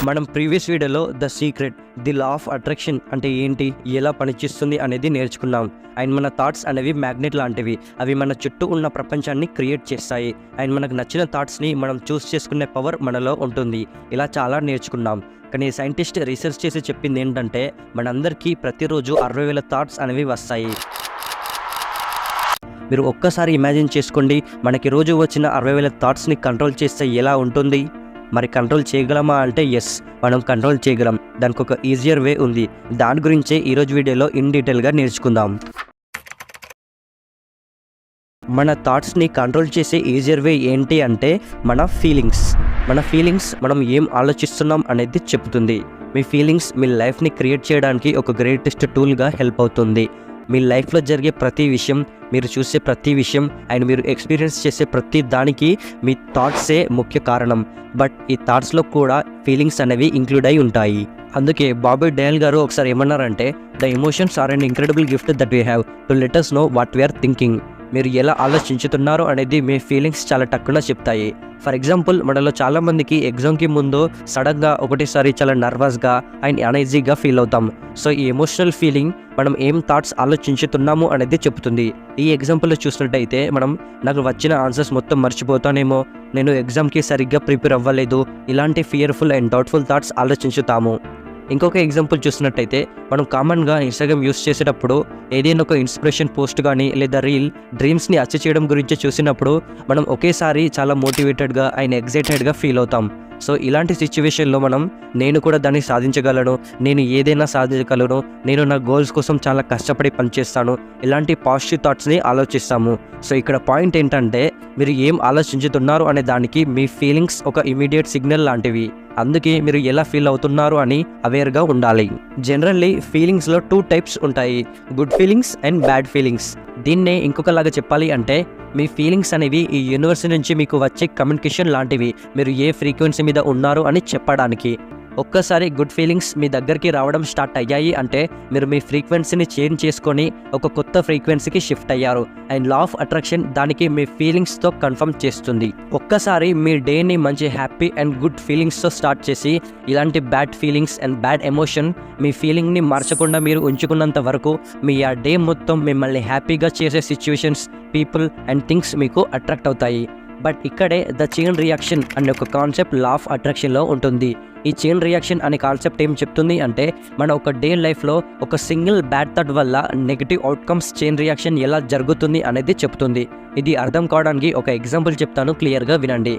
మనం ప్రీవియస్ వీడియోలో the secret, the law of attraction అంటే ఏంటి, ఎలా పనిచేస్తుంది అనేది నేర్చుకున్నాం. అండ్ మన థాట్స్ అనేవి మ్యాగ్నెట్ లాంటివి. అవి మన చుట్టూ ఉన్న ప్రపంచాన్ని క్రియేట్ చేస్తాయి. అండ్ మనకు నచ్చిన థాట్స్ని మనం చూస్ చేసుకునే పవర్ మనలో ఉంటుంది. ఇలా చాలా నేర్చుకున్నాం. కానీ సైంటిస్ట్ రీసెర్చ్ చేసి చెప్పింది ఏంటంటే మనందరికీ ప్రతిరోజు 60,000 థాట్స్ అనేవి వస్తాయి. మీరు ఒక్కసారి ఇమాజిన్ చేసుకోండి, మనకి రోజు వచ్చిన 60,000 థాట్స్ని కంట్రోల్ చేస్తే ఎలా ఉంటుంది. మరి కంట్రోల్ చేయగలమా అంటే ఎస్, మనం కంట్రోల్ చేయగలం. దానికి ఒక ఈజియర్ వే ఉంది. దాని గురించే ఈరోజు వీడియోలో ఇన్ డీటెయిల్గా నేర్చుకుందాం. మన థాట్స్ని కంట్రోల్ చేసే ఈజియర్ వే ఏంటి అంటే మన ఫీలింగ్స్ మనం ఏం ఆలోచిస్తున్నాం అనేది చెప్తుంది. మీ ఫీలింగ్స్ మీ లైఫ్ని క్రియేట్ చేయడానికి ఒక గ్రేటెస్ట్ టూల్గా హెల్ప్ అవుతుంది. మీ లైఫ్లో జరిగే ప్రతి విషయం, మీరు చూసే ప్రతి విషయం అండ్ మీరు ఎక్స్పీరియన్స్ చేసే ప్రతి దానికి మీ థాట్సే ముఖ్య కారణం. బట్ ఈ థాట్స్లో కూడా ఫీలింగ్స్ అనేవి ఇంక్లూడ్ అయి ఉంటాయి. అందుకే బాబీ డేల్ గారు ఒకసారి ఏమన్నారంటే, the emotions are an incredible gift that we have to let us know what we are thinking. మీరు ఎలా ఆలోచించుతున్నారో అనేది మీ ఫీలింగ్స్ చాలా టక్కున చెప్తాయి. ఫర్ ఎగ్జాంపుల్, మనలో చాలామందికి ఎగ్జామ్కి ముందు సడన్గా ఒకటేసారి చాలా నర్వస్గా అండ్ అనీజీగా ఫీల్ అవుతాం. సో ఈ ఎమోషనల్ ఫీలింగ్ మనం ఏం థాట్స్ ఆలోచించుతున్నాము అనేది చెప్తుంది. ఈ ఎగ్జాంపుల్లో చూసినట్టయితే నాకు వచ్చిన ఆన్సర్స్ మొత్తం మర్చిపోతానేమో, నేను ఎగ్జామ్కి సరిగ్గా ప్రిపేర్ అవ్వలేదు, ఇలాంటి ఫియర్ఫుల్ అండ్ డౌట్ఫుల్ థాట్స్ ఆలోచించుతాము. ఇంకొక ఎగ్జాంపుల్ చూసినట్టయితే మనం కామన్గా ఇన్స్టాగ్రామ్ యూస్ చేసేటప్పుడు ఏదైనా ఒక ఇన్స్పిరేషన్ పోస్ట్ కానీ లేదా రీల్ డ్రీమ్స్ని అచీవ్ చేయడం గురించి చూసినప్పుడు మనం ఒకేసారి చాలా మోటివేటెడ్గా అండ్ ఎగ్జైటెడ్గా ఫీల్ అవుతాం. సో ఇలాంటి సిచ్యువేషన్లో నేను కూడా దాన్ని సాధించగలను, నేను ఏదైనా సాధించగలను, నేను నా గోల్స్ కోసం చాలా కష్టపడి పనిచేస్తాను, ఇలాంటి పాజిటివ్ థాట్స్ని ఆలోచిస్తాము. సో ఇక్కడ పాయింట్ ఏంటంటే, మీరు ఏం ఆలోచించుతున్నారు అనే దానికి మీ ఫీలింగ్స్ ఒక ఇమీడియట్ సిగ్నల్ లాంటివి. అందుకే మీరు ఎలా ఫీల్ అవుతున్నారు అని అవేర్గా ఉండాలి. జనరల్లీ ఫీలింగ్స్లో 2 టైప్స్ ఉంటాయి, good feelings and bad feelings. దీన్నే ఇంకొకలాగా చెప్పాలి అంటే, మీ ఫీలింగ్స్ అనేవి ఈ యూనివర్స్ నుంచి మీకు వచ్చే కమ్యూనికేషన్ లాంటివి, మీరు ఏ ఫ్రీక్వెన్సీ మీద ఉన్నారు అని చెప్పడానికి. ఒక్కసారి గుడ్ ఫీలింగ్స్ మీ దగ్గరికి రావడం స్టార్ట్ అయ్యాయి అంటే మీరు మీ ఫ్రీక్వెన్సీని చేంజ్ చేసుకొని ఒక కొత్త ఫ్రీక్వెన్సీకి షిఫ్ట్ అయ్యారు. అండ్ లా ఆఫ్ అట్రాక్షన్ దానికి మీ ఫీలింగ్స్తో కన్ఫర్మ్ చేస్తుంది. ఒక్కసారి మీ డేని మంచి హ్యాపీ అండ్ గుడ్ ఫీలింగ్స్తో స్టార్ట్ చేసి ఇలాంటి bad feelings and bad emotion మీ ఫీలింగ్ని మార్చకుండా మీరు ఉంచుకున్నంత వరకు మీ ఆ డే మొత్తం మిమ్మల్ని హ్యాపీగా చేసే సిచ్యువేషన్స్, పీపుల్ అండ్ థింగ్స్ మీకు అట్రాక్ట్ అవుతాయి. బట్ ఇక్కడే ద చైన్ రియాక్షన్ అనే ఒక కాన్సెప్ట్ లా ఆఫ్ అట్రాక్షన్లో ఉంటుంది. ఈ చైన్ రియాక్షన్ అనే కాన్సెప్ట్ ఏం చెప్తుంది అంటే, మన ఒక డే లైఫ్లో ఒక సింగిల్ బ్యాడ్ థాట్ వల్ల నెగిటివ్ అవుట్కమ్స్ చైన్ రియాక్షన్ ఎలా జరుగుతుంది అనేది చెప్తుంది. ఇది అర్థం కావడానికి ఒక ఎగ్జాంపుల్ చెప్తాను, క్లియర్గా వినండి.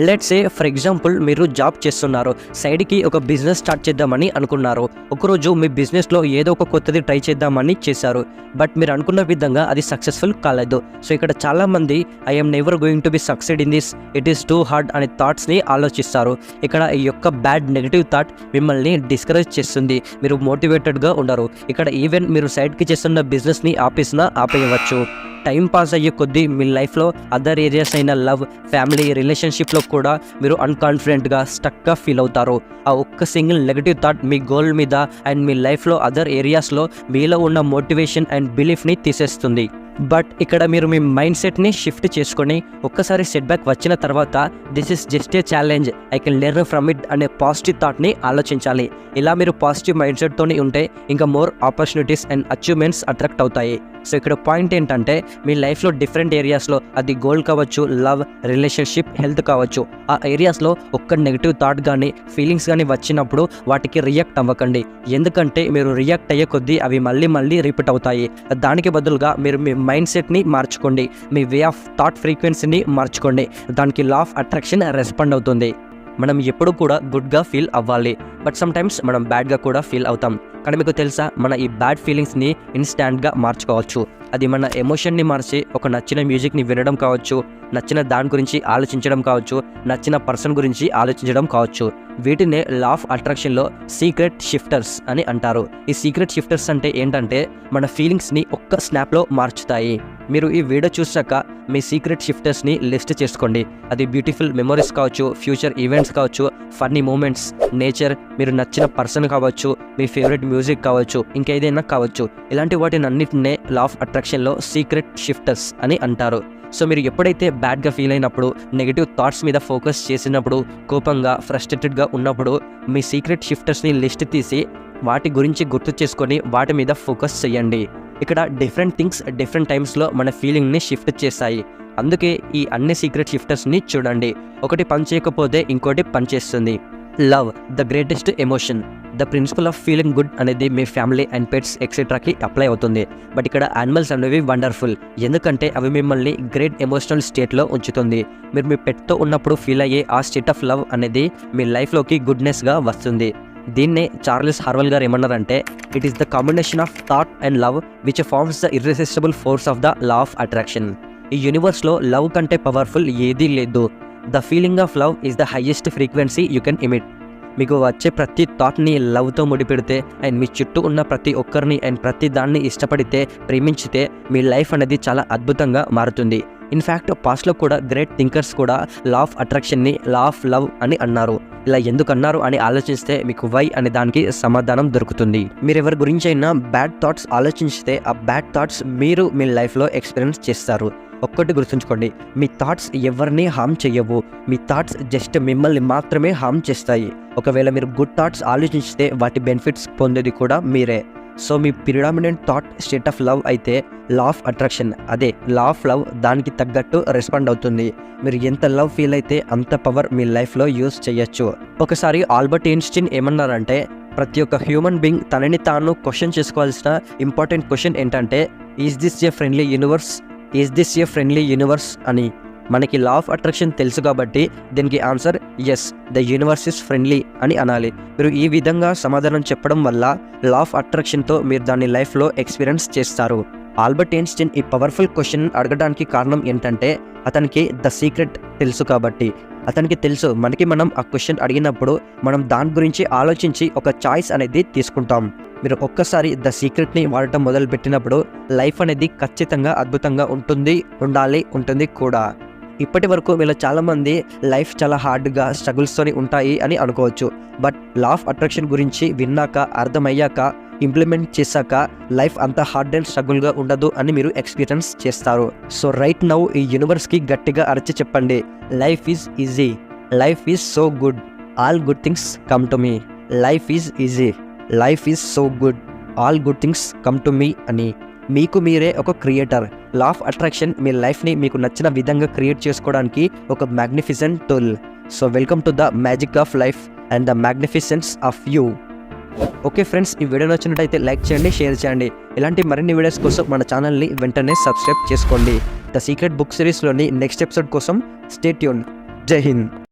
లెట్స్ సే ఫర్ ఎగ్జాంపుల్, మీరు జాబ్ చేస్తున్నారు, సైడ్కి ఒక బిజినెస్ స్టార్ట్ చేద్దామని అనుకున్నారు. ఒకరోజు మీ బిజినెస్లో ఏదో ఒక కొత్తది ట్రై చేద్దామని చేశారు. బట్ మీరు అనుకున్న విధంగా అది సక్సెస్ఫుల్ కాలేదు. సో ఇక్కడ చాలామంది I'm never going to be succeed in this, it is too hard అనే థాట్స్ని ఆలోచిస్తారు. ఇక్కడ ఈ యొక్క బ్యాడ్ నెగిటివ్ థాట్ మిమ్మల్ని డిస్కరేజ్ చేస్తుంది, మీరు మోటివేటెడ్గా ఉండరు. ఇక్కడ ఈవెన్ మీరు సైడ్కి చేస్తున్న బిజినెస్ని ఆపేయవచ్చు. టైం పాస్ అయ్యే కొద్దీ మీ లైఫ్లో అదర్ ఏరియాస్ అయిన లవ్, ఫ్యామిలీ, రిలేషన్షిప్లో కూడా మీరు అన్కాన్ఫిడెంట్గా స్టక్గా ఫీల్ అవుతారు. ఆ ఒక్క సింగిల్ నెగటివ్ థాట్ మీ గోల్ మీద అండ్ మీ లైఫ్లో అదర్ ఏరియాస్లో మీలో ఉన్న మోటివేషన్ అండ్ బిలీఫ్ని తీసేస్తుంది. బట్ ఇక్కడ మీరు మీ మైండ్ సెట్ని షిఫ్ట్ చేసుకొని ఒక్కసారి సెట్ బ్యాక్ వచ్చిన తర్వాత this is just a challenge, I can learn from it అనే పాజిటివ్ థాట్ని ఆలోచించాలి. ఇలా మీరు పాజిటివ్ మైండ్ సెట్తోని ఉంటే ఇంకా more opportunities and achievements attract అవుతాయి. సో ఇక్కడ పాయింట్ ఏంటంటే, మీ లైఫ్లో డిఫరెంట్ ఏరియాస్లో, అది గోల్ కావచ్చు, లవ్, రిలేషన్షిప్, హెల్త్ కావచ్చు, ఆ ఏరియాస్లో ఒక్క నెగిటివ్ థాట్ కానీ ఫీలింగ్స్ కానీ వచ్చినప్పుడు వాటికి రియాక్ట్ అవ్వకండి. ఎందుకంటే మీరు రియాక్ట్ అయ్యే కొద్దీ అవి మళ్ళీ రిపీట్ అవుతాయి. దానికి బదులుగా మీరు మీ మైండ్ సెట్ని మార్చుకోండి, మీ వే ఆఫ్ థాట్ ఫ్రీక్వెన్సీని మార్చుకోండి. దానికి లా ఆఫ్ అట్రాక్షన్ రెస్పాండ్ అవుతుంది. మనం ఎప్పుడు కూడా గుడ్గా ఫీల్ అవ్వాలి, బట్ సమ్టైమ్స్ మనం బ్యాడ్గా కూడా ఫీల్ అవుతాం. కానీ మీకు తెలుసా, మన ఈ బ్యాడ్ ఫీలింగ్స్ని ఇన్స్టాంట్గా మార్చుకోవచ్చు. అది మన ఎమోషన్ని మార్చి ఒక నచ్చిన మ్యూజిక్ని వినడం కావచ్చు, నచ్చిన దాని గురించి ఆలోచించడం కావచ్చు, నచ్చిన పర్సన్ గురించి ఆలోచించడం కావచ్చు. వీటినే లా ఆఫ్ అట్రాక్షన్లో సీక్రెట్ షిఫ్టర్స్ అని అంటారు. ఈ సీక్రెట్ షిఫ్టర్స్ అంటే ఏంటంటే, మన ఫీలింగ్స్ని ఒక్క స్నాప్లో మార్చుతాయి. మీరు ఈ వీడియో చూసాక మీ సీక్రెట్ షిఫ్టర్స్ని లిస్ట్ చేసుకోండి. అది బ్యూటిఫుల్ మెమొరీస్ కావచ్చు, ఫ్యూచర్ ఈవెంట్స్ కావచ్చు, ఫన్నీ మూమెంట్స్, నేచర్, మీరు నచ్చిన పర్సన్ కావచ్చు, మీ ఫేవరెట్ మ్యూజిక్ కావచ్చు, ఇంకేదైనా కావచ్చు. ఇలాంటి వాటిని అన్నిటినే లా ఆఫ్ అట్రాక్షన్లో సీక్రెట్ షిఫ్టర్స్ అని అంటారు. సో మీరు ఎప్పుడైతే బ్యాడ్గా ఫీల్ అయినప్పుడు, నెగిటివ్ థాట్స్ మీద ఫోకస్ చేసినప్పుడు, కోపంగా ఫ్రస్ట్రేటెడ్గా ఉన్నప్పుడు మీ సీక్రెట్ షిఫ్టర్స్ని లిస్ట్ తీసి వాటి గురించి గుర్తు చేసుకొని వాటి మీద ఫోకస్ చేయండి. ఇక్కడ డిఫరెంట్ థింగ్స్ డిఫరెంట్ టైమ్స్లో మన ఫీలింగ్ని షిఫ్ట్ చేస్తాయి. అందుకే ఈ అన్ని సీక్రెట్ షిఫ్టర్స్ని చూడండి. ఒకటి పని చేయకపోతే ఇంకోటి పనిచేస్తుంది. Love the greatest emotion. The principle of feeling good అనేది మీ ఫ్యామిలీ అండ్ పెట్స్ ఎక్సెట్రాకి అప్లై అవుతుంది. బట్ ఇక్కడ యానిమల్స్ అనేవి వండర్ఫుల్, ఎందుకంటే అవి మిమ్మల్ని గ్రేట్ ఎమోషనల్ స్టేట్లో ఉంచుతుంది. మీరు మీ పెట్తో ఉన్నప్పుడు ఫీల్ అయ్యే ఆ స్టేట్ ఆఫ్ లవ్ అనేది మీ లైఫ్లోకి గుడ్నెస్గా వస్తుంది. దీన్నే చార్లెస్ హార్వెల్ గారు ఏమన్నారంటే, it is the combination of thought and love which forms the irresistible force of the law of attraction. ఈ యూనివర్స్లో లవ్ కంటే పవర్ఫుల్ ఏదీ లేదు. The feeling of love is the highest frequency you can emit. మీకు వచ్చే ప్రతి థాట్ని లవ్తో ముడిపెడితే and మీ చుట్టూ ఉన్న ప్రతి ఒక్కరిని అండ్ ప్రతి దాన్ని ఇష్టపడితే, ప్రేమించితే మీ లైఫ్ అనేది చాలా అద్భుతంగా మారుతుంది. ఇన్ఫ్యాక్ట్ పాస్ట్లో కూడా గ్రేట్ థింకర్స్ కూడా లా ఆఫ్ అట్రాక్షన్ని లా ఆఫ్ లవ్ అని అన్నారు. ఇలా ఎందుకు అన్నారు అని ఆలోచిస్తే మీకు వై అనే దానికి సమాధానం దొరుకుతుంది. మీరు ఎవరి గురించి అయినా బ్యాడ్ థాట్స్ ఆలోచిస్తే ఆ బ్యాడ్ థాట్స్ మీరు మీ లైఫ్లో ఎక్స్పీరియన్స్ చేస్తారు. ఒక్కటి గుర్తుంచుకోండి, మీ థాట్స్ ఎవరిని హామ్ చేయవు. మీ థాట్స్ జస్ట్ మిమ్మల్ని మాత్రమే హామ్ చేస్తాయి. ఒకవేళ మీరు గుడ్ థాట్స్ ఆలోచిస్తే వాటి బెనిఫిట్స్ పొందేది కూడా మీరే. So me predominant thought state of love అయితే లా ఆఫ్ అట్రాక్షన్, అదే లా ఆఫ్ లవ్ దానికి తగ్గట్టు రెస్పాండ్ అవుతుంది. మీరు ఎంత లవ్ ఫీల్ అయితే అంత పవర్ మీ లైఫ్లో యూజ్ చేయొచ్చు. ఒకసారి ఆల్బర్ట్ ఐన్స్టీన్ ఏమన్నారంటే, ప్రతి ఒక్క హ్యూమన్ బీయింగ్ తనని తాను క్వశ్చన్ చేసుకోవాల్సిన ఇంపార్టెంట్ క్వశ్చన్ ఏంటంటే, is this a friendly universe, is this a friendly universe అని. మనకి లా ఆఫ్ అట్రాక్షన్ తెలుసు కాబట్టి దీనికి answer yes, the universe is friendly అని అనాలి. మీరు ఈ విధంగా సమాధానం చెప్పడం వల్ల లా ఆఫ్ అట్రాక్షన్తో మీరు దాన్ని లైఫ్లో ఎక్స్పీరియన్స్ చేస్తారు. ఆల్బర్ట్ ఐన్స్టీన్ ఈ పవర్ఫుల్ క్వశ్చన్ అడగడానికి కారణం ఏంటంటే, అతనికి ద సీక్రెట్ తెలుసు కాబట్టి. అతనికి తెలుసు మనం ఆ క్వశ్చన్ అడిగినప్పుడు మనం దాని గురించి ఆలోచించి ఒక చాయిస్ అనేది తీసుకుంటాం. మీరు ఒక్కసారి ద సీక్రెట్ని వాడటం మొదలుపెట్టినప్పుడు లైఫ్ అనేది ఖచ్చితంగా అద్భుతంగా ఉంటుంది కూడా. ఇప్పటి వరకు మీలో చాలామంది లైఫ్ చాలా హార్డ్గా స్ట్రగుల్స్తోని ఉంటాయి అని అనుకోవచ్చు. బట్ లా ఆఫ్ అట్రాక్షన్ గురించి విన్నాక, అర్థమయ్యాక, ఇంప్లిమెంట్ చేశాక లైఫ్ అంత హార్డ్ అండ్ స్ట్రగుల్గా ఉండదు అని మీరు ఎక్స్పీరియన్స్ చేస్తారు. సో రైట్ నౌ ఈ యూనివర్స్కి గట్టిగా అరిచి చెప్పండి, life is easy, life is so good, all good things come to me. Life is easy, life is so good, all good things come to me అని. మీకు మీరే ఒక క్రియేటర్. లా ఆఫ్ అట్రాక్షన్ మీ లైఫ్ని మీకు నచ్చిన విధంగా క్రియేట్ చేసుకోవడానికి ఒక magnificent tool. So welcome to the magic of life and the magnificence of you. Okay friends, ఈ వీడియో నచ్చినట్టయితే లైక్ చేయండి, షేర్ చేయండి. ఇలాంటి మరిన్ని వీడియోస్ కోసం మన ఛానల్ని వెంటనే సబ్స్క్రైబ్ చేసుకోండి. ద సీక్రెట్ బుక్ సిరీస్లోని నెక్స్ట్ ఎపిసోడ్ కోసం స్టే ట్యూన్. జై హింద్.